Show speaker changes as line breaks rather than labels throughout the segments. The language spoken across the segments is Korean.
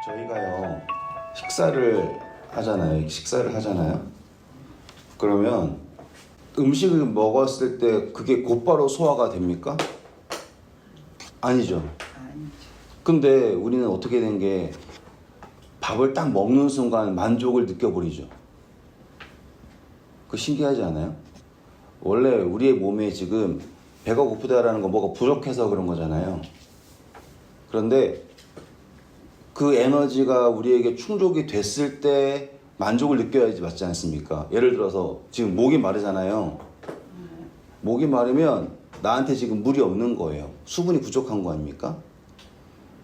저희가요 식사를 하잖아요. 그러면 음식을 먹었을 때 그게 곧바로 소화가 됩니까? 아니죠.
아니죠.
근데 우리는 어떻게 된 게 밥을 딱 먹는 순간 만족을 느껴버리죠. 그 신기하지 않아요? 원래 우리의 몸에 지금 배가 고프다라는 건 뭐가 부족해서 그런 거잖아요. 그런데 그 에너지가 우리에게 충족이 됐을 때 만족을 느껴야지, 맞지 않습니까? 예를 들어서 지금 목이 마르잖아요. 목이 마르면 나한테 지금 물이 없는 거예요. 수분이 부족한 거 아닙니까?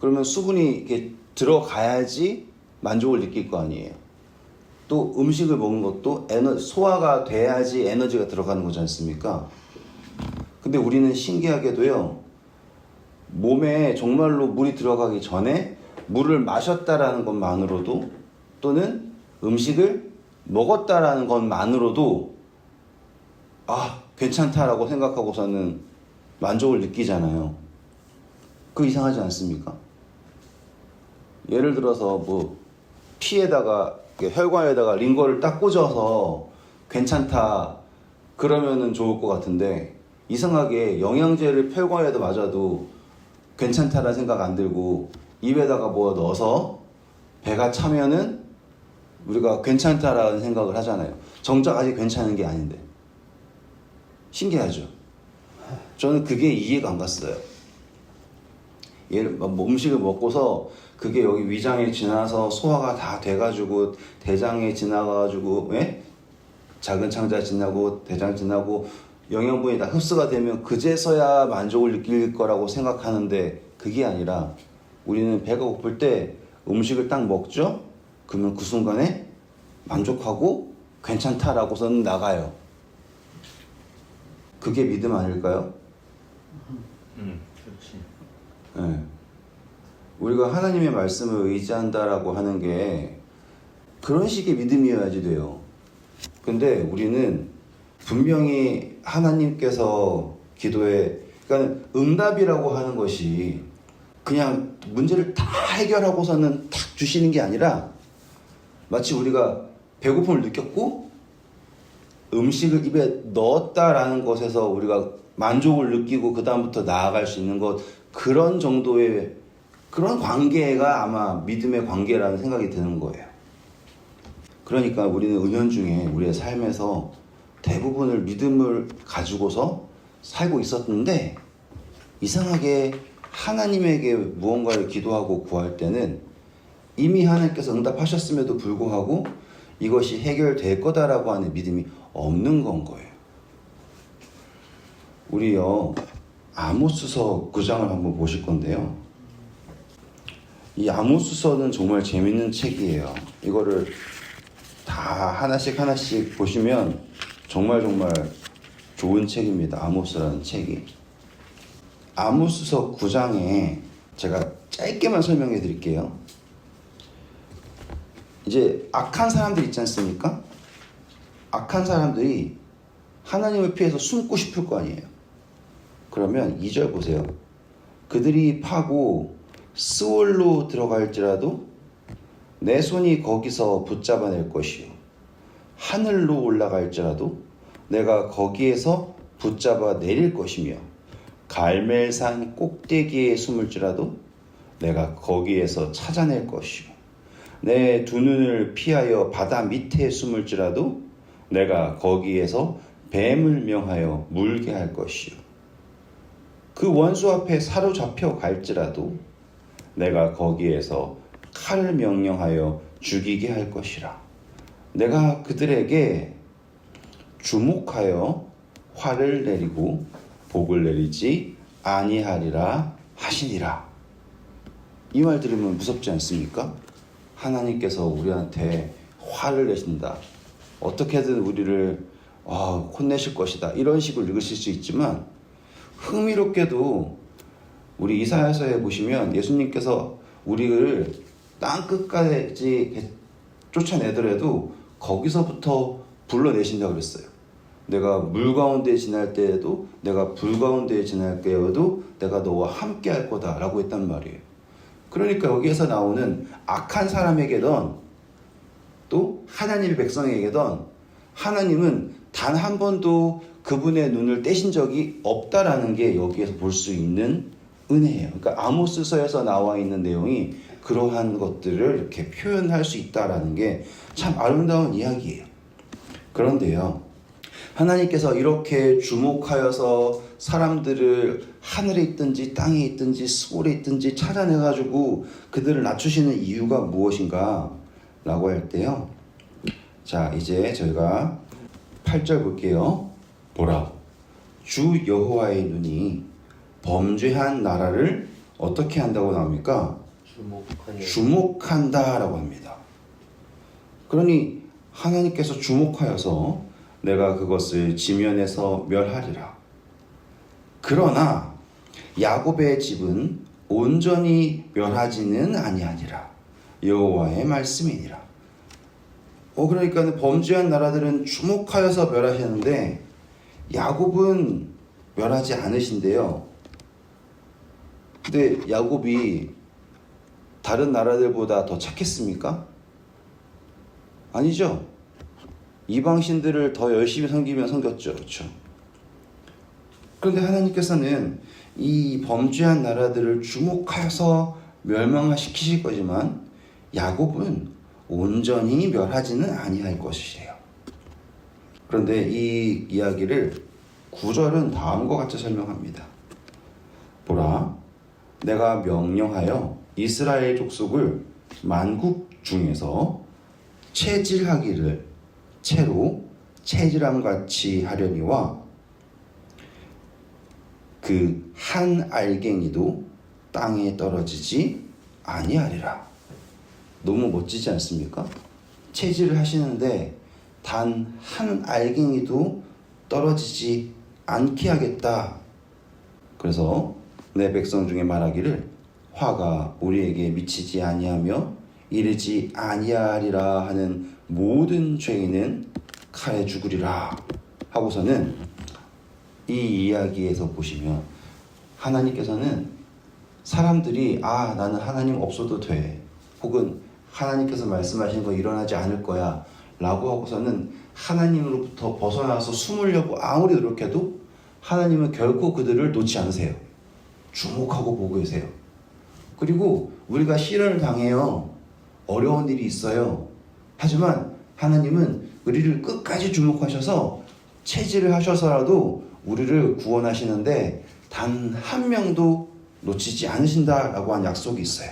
그러면 수분이 이렇게 들어가야지 만족을 느낄 거 아니에요. 또 음식을 먹는 것도 소화가 돼야지 에너지가 들어가는 거지 않습니까? 근데 우리는 신기하게도요, 몸에 정말로 물이 들어가기 전에 물을 마셨다라는 것만으로도, 또는 음식을 먹었다라는 것만으로도 괜찮다라고 생각하고서는 만족을 느끼잖아요. 그거 이상하지 않습니까? 예를 들어서 피에다가 혈관에다가 링거를 딱 꽂아서 괜찮다 그러면은 좋을 것 같은데, 이상하게 영양제를 혈관에다 맞아도 괜찮다라는 생각 안 들고 입에다가 뭐 넣어서 배가 차면은 우리가 괜찮다라는 생각을 하잖아요. 정작 아직 괜찮은 게 아닌데. 신기하죠? 저는 그게 이해가 안 갔어요. 음식을 먹고서 그게 여기 위장에 지나서 소화가 다 돼가지고 대장에 지나가지고 작은 창자 지나고 대장 지나고 영양분이 다 흡수가 되면 그제서야 만족을 느낄 거라고 생각하는데, 그게 아니라 우리는 배가 고플 때 음식을 딱 먹죠? 그러면 그 순간에 만족하고 괜찮다라고서는 나가요. 그게 믿음 아닐까요?
그렇지.
네. 우리가 하나님의 말씀을 의지한다라고 하는 게 그런 식의 믿음이어야지 돼요. 근데 우리는 분명히 하나님께서 그러니까 응답이라고 하는 것이 그냥 문제를 다 해결하고서는 탁 주시는 게 아니라, 마치 우리가 배고픔을 느꼈고 음식을 입에 넣었다라는 것에서 우리가 만족을 느끼고 그 다음부터 나아갈 수 있는 것, 그런 정도의 그런 관계가 아마 믿음의 관계라는 생각이 드는 거예요. 그러니까 우리는 은연중에 우리의 삶에서 대부분을 믿음을 가지고서 살고 있었는데, 이상하게 하나님에게 무언가를 기도하고 구할 때는 이미 하나님께서 응답하셨음에도 불구하고 이것이 해결될 거다라고 하는 믿음이 없는 건 거예요. 우리요, 아모스서 9장을 한번 보실 건데요. 이 아모스서는 정말 재밌는 책이에요. 이거를 다 하나씩 보시면 정말 좋은 책입니다. 아모스라는 책이. 아모스서 9장에 제가 짧게만 설명해 드릴게요. 이제 악한 사람들 있지 않습니까? 악한 사람들이 하나님을 피해서 숨고 싶을 거 아니에요. 그러면 2절 보세요. 그들이 파고 스올로 들어갈지라도 내 손이 거기서 붙잡아낼 것이요, 하늘로 올라갈지라도 내가 거기에서 붙잡아 내릴 것이며, 갈멜산 꼭대기에 숨을지라도 내가 거기에서 찾아낼 것이요, 내 두 눈을 피하여 바다 밑에 숨을지라도 내가 거기에서 뱀을 명하여 물게 할 것이요, 그 원수 앞에 사로잡혀 갈지라도 내가 거기에서 칼을 명령하여 죽이게 할 것이라. 내가 그들에게 주목하여 화를 내리고 복을 내리지 아니하리라 하시니라. 이 말 들으면 무섭지 않습니까? 하나님께서 우리한테 화를 내신다, 어떻게든 우리를 혼내실 것이다, 이런 식으로 읽으실 수 있지만, 흥미롭게도 우리 이사야서에 보시면 예수님께서 우리를 땅 끝까지 쫓아내더라도 거기서부터 불러내신다고 그랬어요. 내가 물 가운데 지날 때에도, 내가 불 가운데 지날 때에도 내가 너와 함께 할 거다 라고 했단 말이에요. 그러니까 여기에서 나오는 악한 사람에게든 또 하나님의 백성에게든 하나님은 단 한 번도 그분의 눈을 떼신 적이 없다라는 게 여기에서 볼 수 있는 은혜예요. 그러니까 아모스서에서 나와 있는 내용이 그러한 것들을 이렇게 표현할 수 있다라는 게 참 아름다운 이야기예요. 그런데요, 하나님께서 이렇게 주목하여서 사람들을 하늘에 있든지 땅에 있든지 스골에 있든지 찾아내가지고 그들을 낮추시는 이유가 무엇인가 라고 할 때요, 자 이제 저희가 8절 볼게요. 보라, 주 여호와의 눈이 범죄한 나라를 어떻게 한다고 나옵니까? 주목한다라고 합니다. 그러니 하나님께서 주목하여서 내가 그것을 지면에서 멸하리라. 그러나 야곱의 집은 온전히 멸하지는 아니하니라. 여호와의 말씀이니라. 그러니까 범죄한 나라들은 주목하여서 멸하시는데 야곱은 멸하지 않으신데요. 근데 야곱이 다른 나라들보다 더 착했습니까? 아니죠. 이방신들을 더 열심히 섬겼죠. 그렇죠? 그런데 하나님께서는 이 범죄한 나라들을 주목하여서 멸망시키실 거지만 야곱은 온전히 멸하지는 아니할 것이래요. 그런데 이 이야기를 9절은 다음과 같이 설명합니다. 보라, 내가 명령하여 이스라엘 족속을 만국 중에서 체질하기를 채로 체질함 같이 하려니와 그 한 알갱이도 땅에 떨어지지 아니하리라. 너무 멋지지 않습니까? 체질을 하시는데 단 한 알갱이도 떨어지지 않게 하겠다. 그래서 내 백성 중에 말하기를 화가 우리에게 미치지 아니하며 이르지 아니하리라 하는 모든 죄인은 칼에 죽으리라 하고서는 이 이야기에서 보시면 하나님께서는 사람들이 나는 하나님 없어도 돼, 혹은 하나님께서 말씀하신 거 일어나지 않을 거야 라고 하고서는 하나님으로부터 벗어나서 숨으려고 아무리 노력해도 하나님은 결코 그들을 놓지 않으세요. 주목하고 보고 계세요. 그리고 우리가 시련을 당해요. 어려운 일이 있어요. 하지만 하나님은 우리를 끝까지 주목하셔서 체질을 하셔서라도 우리를 구원하시는데 단 한 명도 놓치지 않으신다라고 한 약속이 있어요.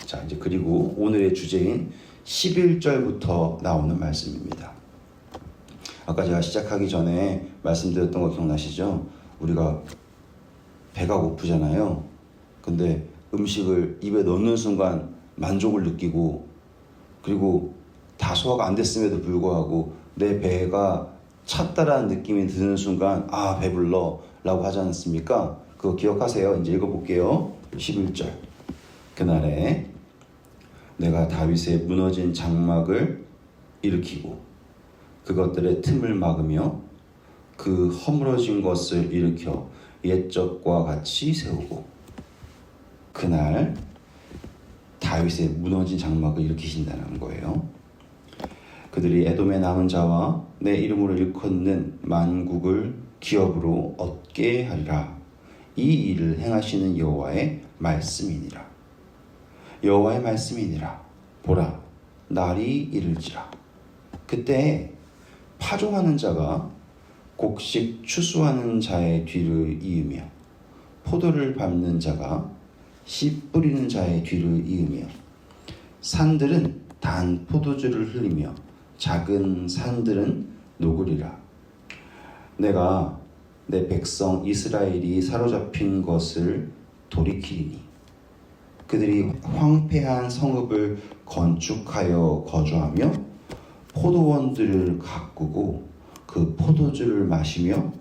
자, 이제 그리고 오늘의 주제인 11절부터 나오는 말씀입니다. 아까 제가 시작하기 전에 말씀드렸던 거 기억나시죠? 우리가 배가 고프잖아요. 근데 음식을 입에 넣는 순간 만족을 느끼고, 그리고 다 소화가 안 됐음에도 불구하고 내 배가 찼다라는 느낌이 드는 순간 배불러 라고 하지 않습니까? 그거 기억하세요. 이제 읽어볼게요. 11절. 그날에 내가 다윗의 무너진 장막을 일으키고 그것들의 틈을 막으며 그 허물어진 것을 일으켜 옛적과 같이 세우고. 그날 다윗의 무너진 장막을 일으키신다는 거예요. 그들이 에돔의 남은 자와 내 이름으로 일컫는 만국을 기업으로 얻게 하리라. 이 일을 행하시는 여호와의 말씀이니라. 여호와의 말씀이니라. 보라, 날이 이를지라. 그때 파종하는 자가 곡식 추수하는 자의 뒤를 이으며 포도를 밟는 자가 씨 뿌리는 자의 뒤를 이으며 산들은 단 포도주를 흘리며 작은 산들은 녹으리라. 내가 내 백성 이스라엘이 사로잡힌 것을 돌이키리니 그들이 황폐한 성읍을 건축하여 거주하며 포도원들을 가꾸고 그 포도주를 마시며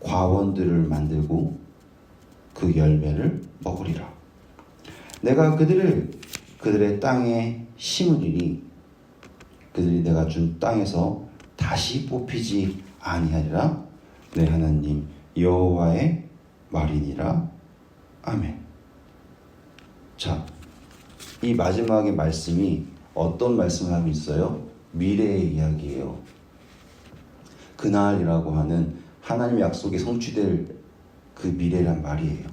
과원들을 만들고 그 열매를 먹으리라. 내가 그들의 땅에 심으리니 그들이 내가 준 땅에서 다시 뽑히지 아니하리라. 내 하나님 여호와의 말이니라. 아멘. 자, 이 마지막의 말씀이 어떤 말씀을 하고 있어요? 미래의 이야기예요. 그날이라고 하는 하나님의 약속이 성취될 그 미래란 말이에요.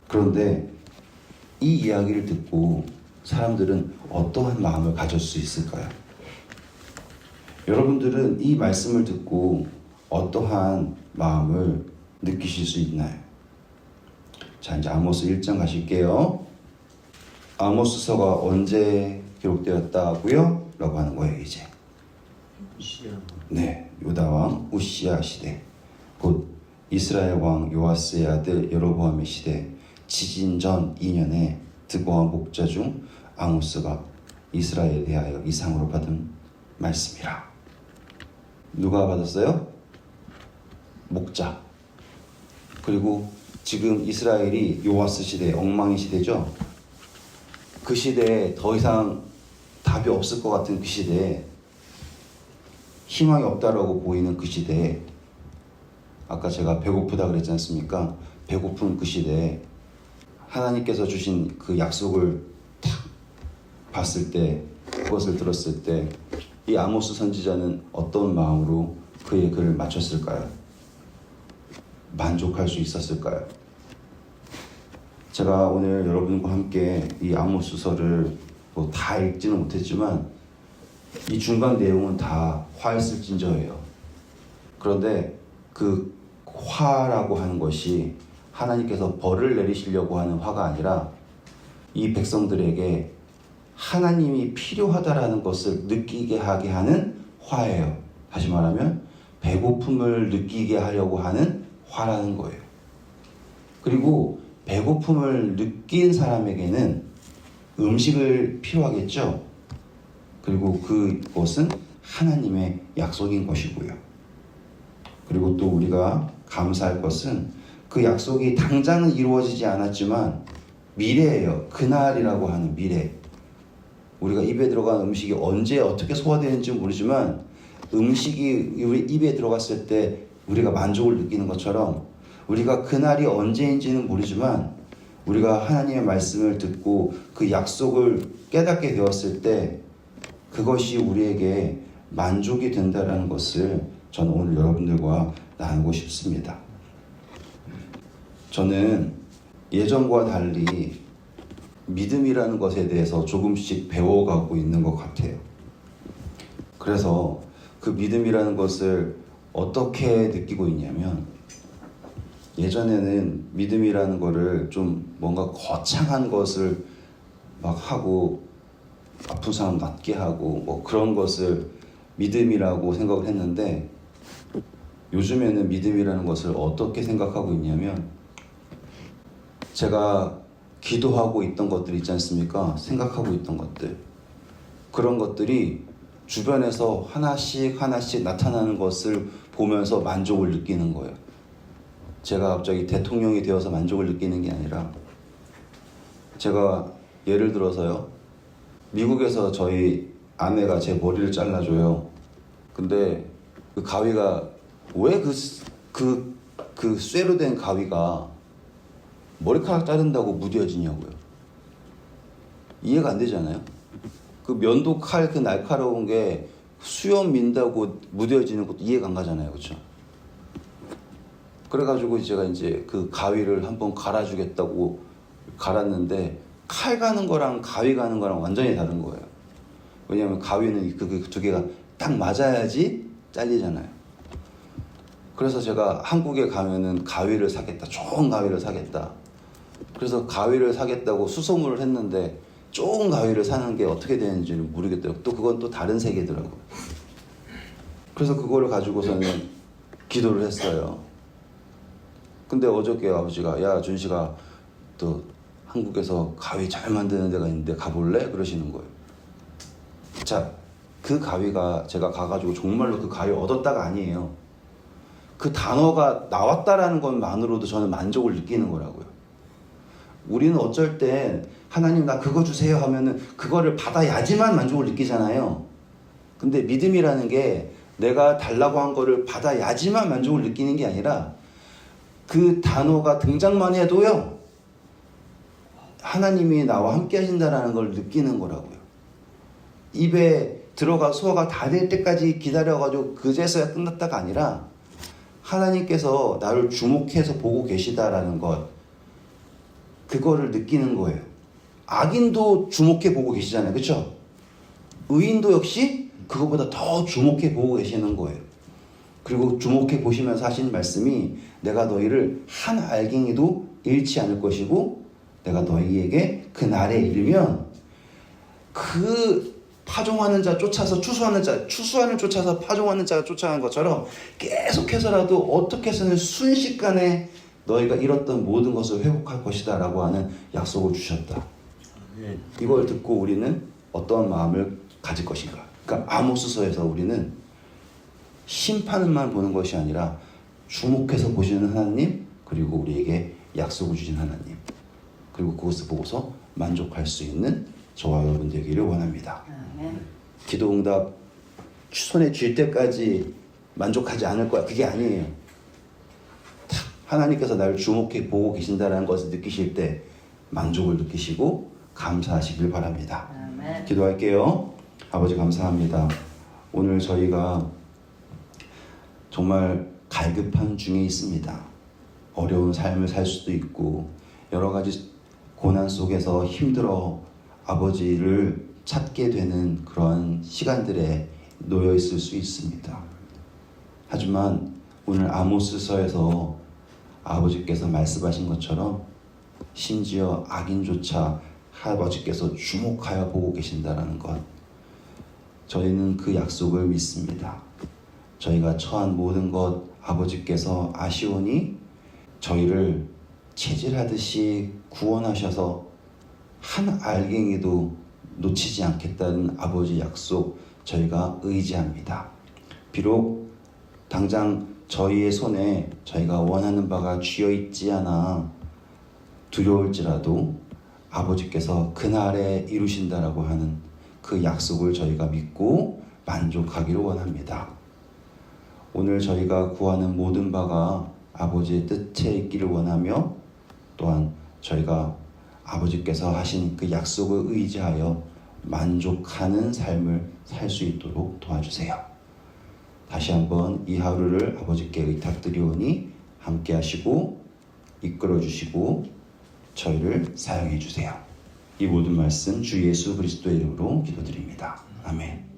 그런데 이 이야기를 듣고 사람들은 어떠한 마음을 가질 수 있을까요? 여러분들은 이 말씀을 듣고 어떠한 마음을 느끼실 수 있나요? 자, 이제 아모스 1장 가실게요. 아모스서가 언제 기록되었다고요? 라고 하는 거예요, 이제. 네, 유다 왕 우시야 시대, 곧 이스라엘 왕 요아스의 아들 여로보암의 시대, 지진 전 2년에 드보와 목자 중 아모스가 이스라엘에 대하여 이상으로 받은 말씀이라. 누가 받았어요? 목자. 그리고 지금 이스라엘이 요아스 시대, 엉망의 시대죠. 그 시대에 더 이상 답이 없을 것 같은 그 시대에, 희망이 없다라고 보이는 그 시대에, 아까 제가 배고프다 그랬지 않습니까? 배고픈 그 시대에 하나님께서 주신 그 약속을 딱 봤을 때, 그것을 들었을 때 이 아모스 선지자는 어떤 마음으로 그의 글을 마쳤을까요? 만족할 수 있었을까요? 제가 오늘 여러분과 함께 이 아모스서를 뭐 다 읽지는 못했지만 이 중간 내용은 다 화했을진저예요. 그런데 그 화라고 하는 것이 하나님께서 벌을 내리시려고 하는 화가 아니라 이 백성들에게 하나님이 필요하다라는 것을 느끼게 하게 하는 화예요. 다시 말하면 배고픔을 느끼게 하려고 하는 화라는 거예요. 그리고 배고픔을 느낀 사람에게는 음식을 필요하겠죠. 그리고 그것은 하나님의 약속인 것이고요. 그리고 또 우리가 감사할 것은 그 약속이 당장은 이루어지지 않았지만 미래예요. 그날이라고 하는 미래. 우리가 입에 들어간 음식이 언제 어떻게 소화되는지 모르지만 음식이 우리 입에 들어갔을 때 우리가 만족을 느끼는 것처럼 우리가 그날이 언제인지는 모르지만 우리가 하나님의 말씀을 듣고 그 약속을 깨닫게 되었을 때 그것이 우리에게 만족이 된다는 것을 저는 오늘 여러분들과 나누고 싶습니다. 저는 예전과 달리 믿음이라는 것에 대해서 조금씩 배워가고 있는 것 같아요. 그래서 그 믿음이라는 것을 어떻게 느끼고 있냐면, 예전에는 믿음이라는 거를 좀 뭔가 거창한 것을 막 하고 아픈 사람 낫게 하고 뭐 그런 것을 믿음이라고 생각을 했는데, 요즘에는 믿음이라는 것을 어떻게 생각하고 있냐면, 제가 기도하고 있던 것들 있지 않습니까? 생각하고 있던 것들, 그런 것들이 주변에서 하나씩 하나씩 나타나는 것을 보면서 만족을 느끼는 거예요. 제가 갑자기 대통령이 되어서 만족을 느끼는 게 아니라, 제가 예를 들어서요, 미국에서 저희 아내가 제 머리를 잘라줘요. 근데 그 가위가 왜 그 쇠로 된 가위가 머리카락 자른다고 무뎌지냐고요. 이해가 안 되잖아요. 그 면도 칼, 그 날카로운 게 수염 민다고 무뎌지는 것도 이해가 안 가잖아요. 그렇죠? 그래가지고 제가 이제 그 가위를 한번 갈아주겠다고 갈았는데, 칼 가는 거랑 가위 가는 거랑 완전히 다른 거예요. 왜냐하면 가위는 그 두 개가 딱 맞아야지 잘리잖아요. 그래서 제가 한국에 가면은 가위를 사겠다, 좋은 가위를 사겠다. 그래서 가위를 사겠다고 수소문을 했는데 좋은 가위를 사는 게 어떻게 되는지는 모르겠더라고요. 또 그건 또 다른 세계더라고요. 그래서 그거를 가지고서는 기도를 했어요. 근데 어저께 아버지가, 야 준식아, 또 한국에서 가위 잘 만드는 데가 있는데 가볼래? 그러시는 거예요. 자, 그 가위가 제가 가가지고 정말로 그 가위 얻었다가 아니에요. 그 단어가 나왔다라는 것만으로도 저는 만족을 느끼는 거라고요. 우리는 어쩔 땐 하나님 나 그거 주세요 하면은 그거를 받아야지만 만족을 느끼잖아요. 근데 믿음이라는 게 내가 달라고 한 거를 받아야지만 만족을 느끼는 게 아니라 그 단어가 등장만 해도요, 하나님이 나와 함께 하신다라는 걸 느끼는 거라고요. 입에 들어가 소화가 다 될 때까지 기다려가지고 그제서야 끝났다가 아니라 하나님께서 나를 주목해서 보고 계시다라는 것, 그거를 느끼는 거예요. 악인도 주목해 보고 계시잖아요. 그렇죠? 의인도 역시 그거보다 더 주목해 보고 계시는 거예요. 그리고 주목해 보시면서 하신 말씀이 내가 너희를 한 알갱이도 잃지 않을 것이고 내가 너희에게 그 날에 이르면 그 파종하는 자 쫓아서 추수하는 자, 추수하는 쫓아서 파종하는 자가 쫓아가는 것처럼 계속해서라도 어떻게 해서는 순식간에 너희가 잃었던 모든 것을 회복할 것이다 라고 하는 약속을 주셨다. 이걸 듣고 우리는 어떤 마음을 가질 것인가. 그러니까 아모스서에서 우리는 심판만 보는 것이 아니라 주목해서 보시는 하나님, 그리고 우리에게 약속을 주신 하나님, 그리고 그것을 보고서 만족할 수 있는 저와 여러분 되기를 원합니다. 기도응답 손에 쥘 때까지 만족하지 않을 거야. 그게 아니에요. 하나님께서 나를 주목해 보고 계신다는 것을 느끼실 때 만족을 느끼시고 감사하시길 바랍니다. 기도할게요. 아버지 감사합니다. 오늘 저희가 정말 갈급한 중에 있습니다. 어려운 삶을 살 수도 있고 여러 가지 고난 속에서 힘들어 아버지를 찾게 되는 그런 시간들에 놓여 있을 수 있습니다. 하지만 오늘 아모스서에서 아버지께서 말씀하신 것처럼 심지어 악인조차 아버지께서 주목하여 보고 계신다는 것, 저희는 그 약속을 믿습니다. 저희가 처한 모든 것 아버지께서 아시오니 저희를 채질하듯이 구원하셔서 한 알갱이도 놓치지 않겠다는 아버지 약속 저희가 의지합니다. 비록 당장 저희의 손에 저희가 원하는 바가 쥐어 있지 않아 두려울지라도 아버지께서 그날에 이루신다라고 하는 그 약속을 저희가 믿고 만족하기를 원합니다. 오늘 저희가 구하는 모든 바가 아버지의 뜻에 있기를 원하며 또한 저희가 아버지께서 하신 그 약속을 의지하여 만족하는 삶을 살 수 있도록 도와주세요. 다시 한번 이 하루를 아버지께 의탁드리오니 함께 하시고 이끌어 주시고 저희를 사용해 주세요. 이 모든 말씀 주 예수 그리스도의 이름으로 기도드립니다. 아멘.